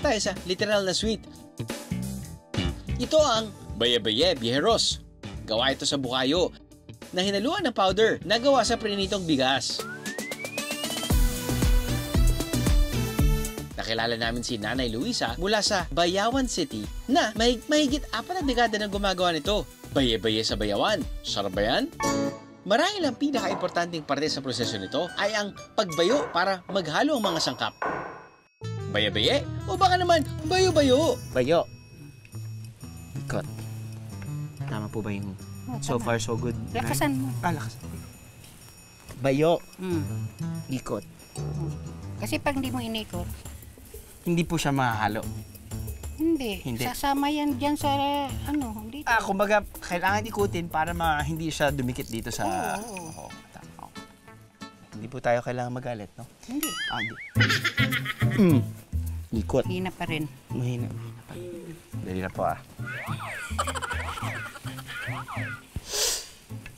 tayo sa literal na sweet. Ito ang Baye-Baye Vieiros. Gawa ito sa bukayo na hinaluan ng powder na gawa sa prinitong bigas. Nakilala namin si Nanay Luisa mula sa Bayawan City na mahigit 4 na dekada nang gumagawa nito. Baye-baye sa Bayawan. Sarap ba yan? Marahil ang pinaka-importanting parte sa proseso nito ay ang pagbayo para maghalo ang mga sangkap. Baye-baye o baka naman bayo-bayo? Bayo. Ikot. Tama po ba yung so far so good? Lakasan mo. Lakasan. Bayo. Ikot. Kasi pag hindi mo inikot, hindi po siya mahalo. Hindi. Sasama yan dyan sa, dito. Kumbaga, kailangan ikutin para hindi siya dumikit dito sa... Oo. Hindi po tayo kailangan magalit, no? Hindi. Ikot. Mahina pa rin. Mahina pa rin. Dali na po,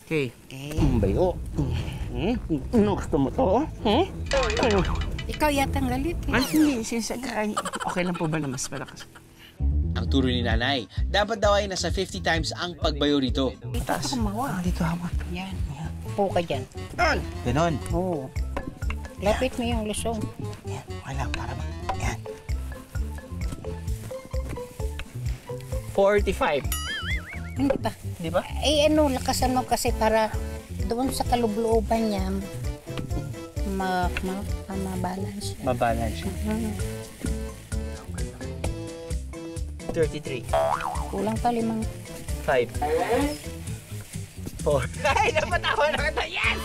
Okay. Bayo. Gusto mo to? Ikaw yatang galit. Hindi. Okay lang po ba na mas malakas? Ang turo ni Nanay, dapat daw ay nasa 50 times ang pagbayo rito. Dito ka kumawa. Dito hawak. Yan. Upo ka dyan. Ganon. Oo. Lapit mo yung lusong. Yan. Wala. Para ba? Yan. 45. Hindi pa. Di ba? Lakasan mo kasi para doon sa kalublooban niya, mabalance siya. Mabalance siya. 33. Kulang pa 5. 5. 4. Ay, napatawa na kita! Yes!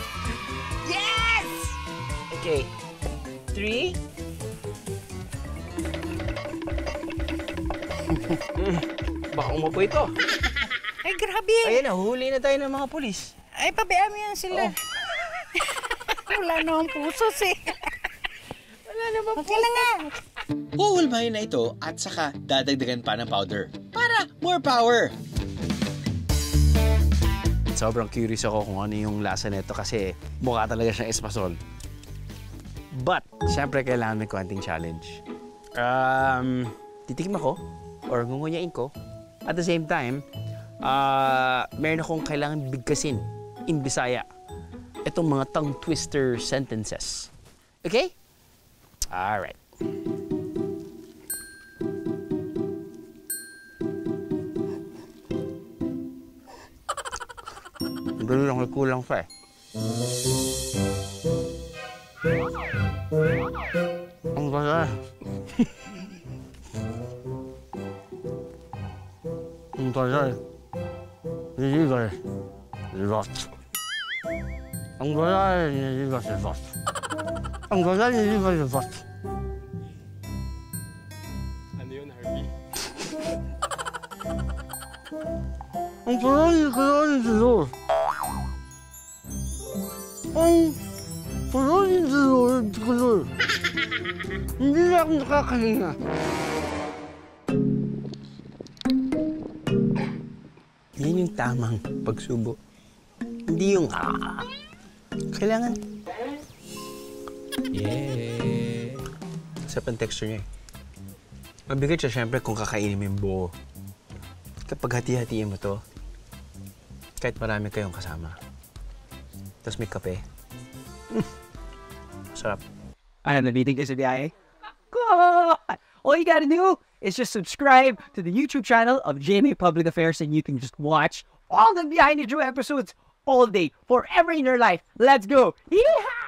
Yes! Okay. 3. Baka umupo ito. Ay, grabe! Ayan na, huli na tayo ng mga pulis. Ay, pabayaan mo yan sila. Wala na ang pusos eh. Wala na ba? Okay lang nga. Huhulmahin na ito at saka dadagdagan pa ng powder para more power. Sobrang curious ako kung ano yung lasa nito kasi mukha talaga siyang espasol. But, syempre kailangan may konting challenge. Titikman ko or ngungunyain ko. At the same time, meron akong kailangan bigkasin in Bisaya. Itong mga tongue twister sentences. Okay? Alright. Ganun lang, kulang pa eh. Ang ganda. Ang ganda. Niligas. Lost. Ang ganda. Niligas. Lost. Ang ganda. Niligas. Lost. Ano yun, Harvey? Ang ganda. Niligas. Lost. Ang kulor. Hindi na ako nakakahinga. Yan yung tamang pagsubo. Hindi yung kailangan. Yeah. Sa pan-texture niya eh. Mabigat siya siyempre kung kakainin mo yung buo. Kapag hati-hatiin mo to, kahit marami kayong kasama. Tapos may kape. Sarap. Ano, nabiting ka sa biyahe? God! All you gotta do is just subscribe to the YouTube channel of GMA Public Affairs and you can just watch all the Behind the Drew episodes all day, forever in your life. Let's go! Yeehaw!